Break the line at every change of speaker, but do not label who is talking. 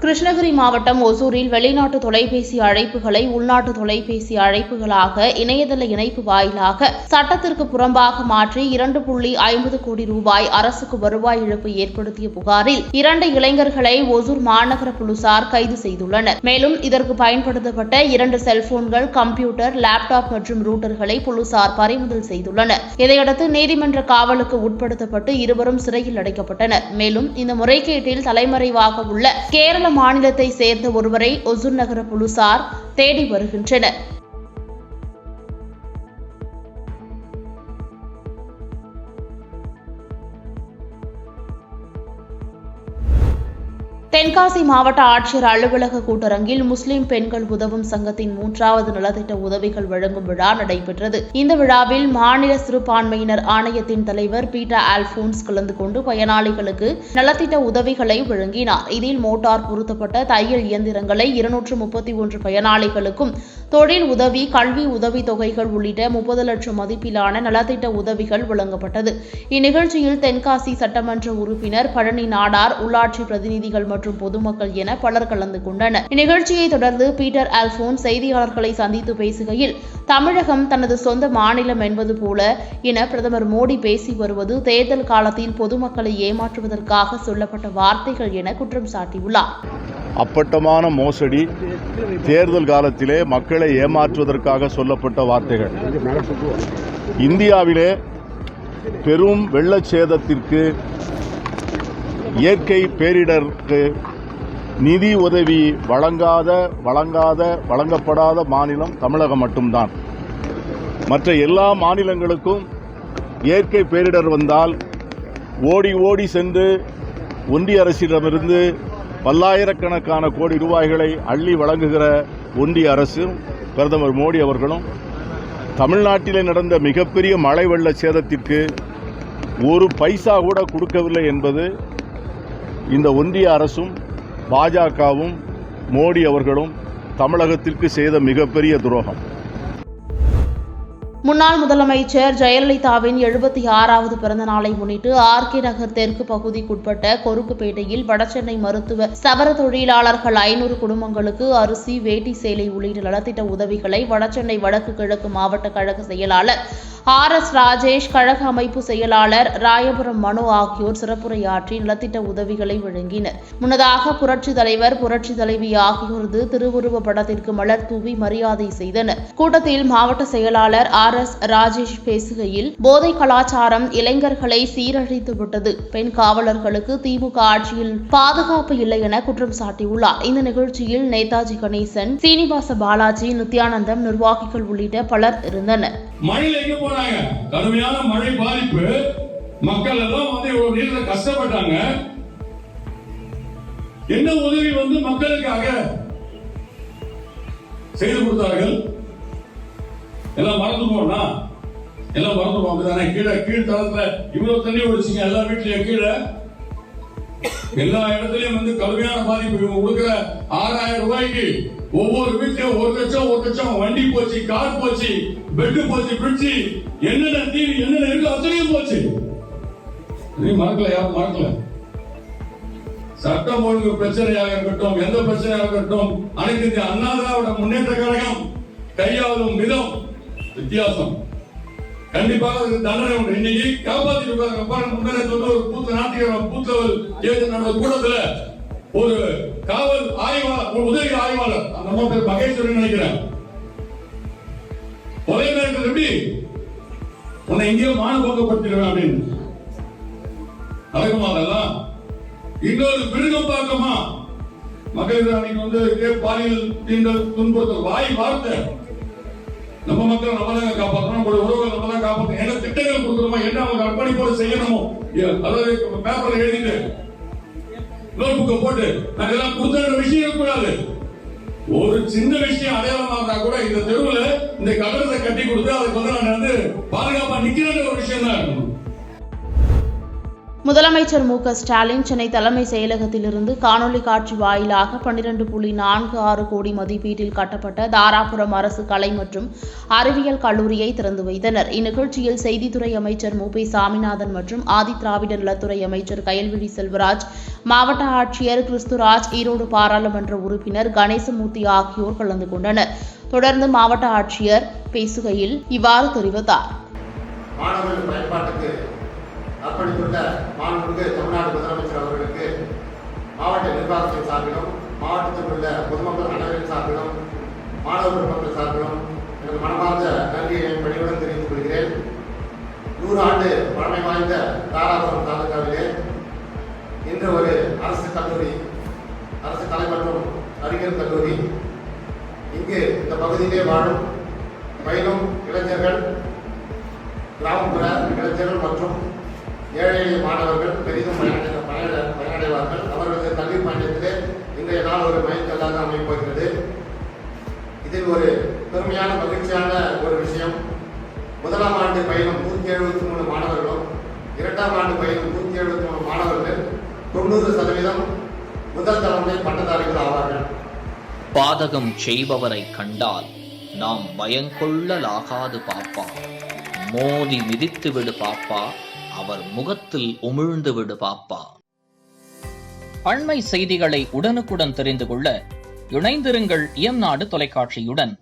கிருஷ்ணகிரி மாவட்டம் ஒசூரில் வெளிநாட்டு தொலைபேசி அழைப்புகளை உள்நாட்டு தொலைபேசி அழைப்புகளாக இணையதள இணைப்பு வாயிலாக சட்டத்திற்கு புறம்பாக மாற்றி 2.50 கோடி ரூபாய் அரசுக்கு வருவாய் இழப்பு ஏற்படுத்திய புகாரில் 2 இளைஞர்களை ஒசூர் மாநகர போலீசார் கைது செய்துள்ளனர். மேலும் இதற்கு பயன்படுத்தப்பட்ட 2 செல்போன்கள், கம்ப்யூட்டர், லேப்டாப் மற்றும் ரூட்டர்களை போலீசார் பறிமுதல் செய்துள்ளனர். இதையடுத்து நீதிமன்ற காவலுக்கு உட்படுத்தப்பட்டு இருவரும் சிறையில் அடைக்கப்பட்டனர். மேலும் இந்த முறைகேட்டில் தலைமறைவாக உள்ள கேரள மாநிலத்தை சேர்ந்த ஒருவரை ஒசூர் நகர போலீசார் தேடி வருகின்றனர். தென்காசி மாவட்ட ஆட்சியர் அலுவலக கூட்டரங்கில் முஸ்லிம் பெண்கள் உதவும் சங்கத்தின் 3வது நலத்திட்ட உதவிகள் வழங்கும் விழா நடைபெற்றது. இந்த விழாவில் மாநில சிறுபான்மையினர் ஆணையத்தின் தலைவர் பீட்டர் ஆல்போன்ஸ் கலந்து கொண்டு பயனாளிகளுக்கு நலத்திட்ட உதவிகளை வழங்கினார். இதில் மோட்டார் பொருத்தப்பட்ட தையல் இயந்திரங்களை 231 பயனாளிகளுக்கும், தொழில் உதவி, கல்வி உதவித் தொகைகள் உள்ளிட்ட 30 லட்சம் மதிப்பிலான நலத்திட்ட உதவிகள் வழங்கப்பட்டது. இந்நிகழ்ச்சியில் தென்காசி சட்டமன்ற உறுப்பினர் பழனி நாடார், உள்ளாட்சி பிரதிநிதிகள் மற்றும் பொதுமக்கள் என பலர் கலந்து கொண்டனர். இந்நிகழ்ச்சியை தொடர்ந்து பீட்டர் ஆல்போன்ஸ் செய்தியாளர்களை சந்தித்து பேசுகையில், தமிழகம் தனது சொந்த மாநிலம் என்பது போல என பிரதமர் மோடி பேசி வருவது தேர்தல் காலத்தில் பொதுமக்களை ஏமாற்றுவதற்காக சொல்லப்பட்ட வார்த்தைகள் என குற்றம் சாட்டியுள்ளார்.
அப்பட்டமான மோசடி, தேர்தல் காலத்திலே மக்களை ஏமாற்றுவதற்காக சொல்லப்பட்ட வார்த்தைகள். இந்தியாவிலே பெரும் வெள்ளச்சேதத்திற்கு, இயற்கை பேரிடருக்கு நிதி உதவி வழங்கப்படாத மாநிலம் தமிழகம் மட்டும்தான். மற்ற எல்லா மாநிலங்களுக்கும் இயற்கை பேரிடர் வந்தால் ஓடி ஓடி சென்று ஒன்றிய அரசிடமிருந்து பல்லாயிரக்கணக்கான கோடி ரூபாய்களை அள்ளி வழங்குகிற ஒன்றிய அரசும் பிரதமர் மோடி அவர்களும் தமிழ்நாட்டிலே நடந்த மிகப்பெரிய மழை வெள்ள சேதத்திற்கு ஒரு பைசா கூட கொடுக்கவில்லை என்பது இந்த ஒன்றிய அரசும் பாஜகவும் மோடி அவர்களும் தமிழகத்திற்கு செய்த மிகப்பெரிய துரோகம்.
முன்னாள் முதலமைச்சர் ஜெயலலிதாவின் 76வது பிறந்த நாளை முன்னிட்டு ஆர்கே நகர் தெற்கு பகுதிக்குட்பட்ட கொருக்குப்பேட்டையில் வடசென்னை மருத்துவ சவர தொழிலாளர்கள் 500 குடும்பங்களுக்கு அரிசி, வேட்டி, சேலை உள்ளிட்ட நலத்திட்ட உதவிகளை வடசென்னை வடக்கு கிழக்கு மாவட்ட கழக செயலாளர் RS ராஜேஷ், கழக அமைப்பு செயலாளர் ராயபுரம் மனு ஆகியோர் சிறப்புரையாற்றி நலத்திட்ட உதவிகளை வழங்கினர். முன்னதாக புரட்சித் தலைவர், புரட்சித் தலைவி ஆகியோரது திருவுருவ படத்திற்கு மலர் தூவி மரியாதை செய்தனர். கூட்டத்தில் மாவட்ட செயலாளர் RS ராஜேஷ் பேசுகையில், போதை கலாச்சாரம் இளைஞர்களை சீரழித்துவிட்டது, பெண் காவலர்களுக்கு திமுக ஆட்சியில் பாதுகாப்பு இல்லை என குற்றம் சாட்டியுள்ளார். இந்த நிகழ்ச்சியில் நேதாஜி கணேசன், சீனிவாச பாலாஜி, நித்யானந்தம், நிர்வாகிகள் உள்ளிட்ட பலர் இருந்தனர்.
கடுமையான மழை பாதிப்பு, மக்கள் எல்லாம் இவ்வளவு நீர்ல கஷ்டப்பட்டாங்க. என்ன உதவி மக்களுக்காக செய்து கொடுத்தார்கள்? எல்லாம் மறந்துடுவோம்னா எல்லாம் மறந்துடுவோம். கீழ்த்தளத்துல இவ்வளவு தண்ணி ஓடிச்சிங்க, எல்லா வீட்லயும் கீழே எல்லா இடத்துலயும் கடுமையான பாதிப்பு. இவங்க கொடுக்கிற 6000 ரூபாய்க்கு ஒவ்வொரு வீட்லயும் 1 லட்சம் வண்டி போச்சு, கார் போச்சு, பெட்டு போச்சு, பிரிட்ஜ், என்னென்ன டிவி என்னென்ன இருக்கு அத்தனையும் போச்சு. மறக்கல, யாரும் மறக்கல. சட்டம் ஒழுங்கு பிரச்சனையாக இருக்கட்டும், எந்த பிரச்சனையாக இருக்கட்டும், அனைத்து இந்திய அண்ணா திராவிட முன்னேற்ற கழகம் கையாளும் விதம் வித்தியாசம். கண்டிப்பாக தண்டனை உண்டு. இன்னைக்கு காப்பாற்றிட்டு முன்னே ஒரு பூத்த நாட்டியம் நடந்த கூட்டத்தில் ஒரு காவல் ஆய்வாளர், ஒரு உதவி ஆய்வாளர், அந்த பேர் மகேஸ்வரன் நினைக்கிறேன், ஒரே நேரத்தில் எப்படி உன்னை எங்கேயோ மானபங்கப்படுத்திடுவேன் அப்படின்னு நடக்குமா? அதெல்லாம் இன்னொரு மிருகம் பார்க்கமா? மக்களுக்கு பாலியல் தீண்டல், துன்புறுத்தல், வார்த்தை. நம்ம மக்கள் நம்மளாக காப்பாற்றணும், நம்மளுடைய உறவுகள் நம்மளாக காப்பாற்றணும். என்ன திட்டங்கள் கொடுக்கணுமோ, என்ன அவங்க அர்ப்பணிப்போடு செய்யணுமோ, அதாவது பேப்பர்ல எழுதிட்டு நோட் புக்கை போட்டு நாங்க எல்லாம் கொடுத்த விஷயம் இருக்கக்கூடாது. ஒரு சின்ன விஷயம் அடையாளமா இருந்தா கூட இந்த தெருவுல இந்த கட்டடத்தை கட்டி கொடுத்து அதுக்கு நான் பாதுகாப்பா நிக்கிற ஒரு விஷயம் தான் இருக்கணும்.
முதலமைச்சர் மு.க. ஸ்டாலின் சென்னை தலைமை செயலகத்திலிருந்து காணொலி காட்சி வாயிலாக 12.46 கோடி மதிப்பீட்டில் கட்டப்பட்ட தாராபுரம் அரசு கலை மற்றும் அறிவியல் கல்லூரியை திறந்து வைத்தனர். இந்நிகழ்ச்சியில் செய்தித்துறை அமைச்சர் மு. பி. சாமிநாதன் மற்றும் ஆதிதிராவிட நலத்துறை அமைச்சர் கயல்விழி செல்வராஜ், மாவட்ட ஆட்சியர் கிறிஸ்துராஜ், ஈரோடு பாராளுமன்ற உறுப்பினர் கணேசமூர்த்தி ஆகியோர் கலந்து கொண்டனர். தொடர்ந்து மாவட்ட ஆட்சியர் பேசுகையில் இவ்வாறு தெரிவித்தார்.
மாணவர்கள் பயன்பாட்டுக்கு அர்ப்பணித்துள்ள மாண்புமிகு தமிழ்நாடு முதலமைச்சர் அவர்களுக்கு மாவட்ட நிர்வாகத்தின் சார்பிலும், மாவட்டத்தில் உள்ள பொதுமக்கள் அனைவரின் சார்பிலும், மாணவ பெருமக்கள் சார்பிலும் எனது மனமார்ந்த நன்றியை பணிவுடன் தெரிவித்துக் கொள்கிறேன். 100 ஆண்டு பழமை வாய்ந்த தாராபுரம் தாலுகாவிலே இன்று ஒரு அரசு கல்லூரி, அரசு கலை மற்றும் அறிவியல் கல்லூரி. இங்கு இந்த பகுதியிலே வாழும் பயிலும் இளைஞர்கள், கிராமப்புற இளைஞர்கள் மற்றும் ஏழை எளிய மாணவர்கள் பெரிதும் பயனடைவார்கள். அவர்களது கல்வி பயணத்திலே இன்றைய நாள் ஒரு மைல்கல்லாக அமைப்போகிறது. இதில் ஒரு பெருமையான மகிழ்ச்சியான ஒரு விஷயம், முதலாம் ஆண்டு பயிலும் 173 மாணவர்களும், 2ஆம் ஆண்டு பயிலும் 173 மாணவர்கள் 90% முதல் தலைமுறை பட்டதாரிகள் ஆவார்கள்.
பாதகம் செய்பவரை கண்டால் நாம் பயங்கொள்ளலாகாது பாப்பா, மோதி மிதித்து விடு பாப்பா, அவர் முகத்தில் உமிழ்ந்து விடு பாப்பா. அண்மை செய்திகளை உடனுக்குடன் தெரிந்து கொள்ள இணைந்திருங்கள் இயம்நாடு தொலைக்காட்சியுடன்.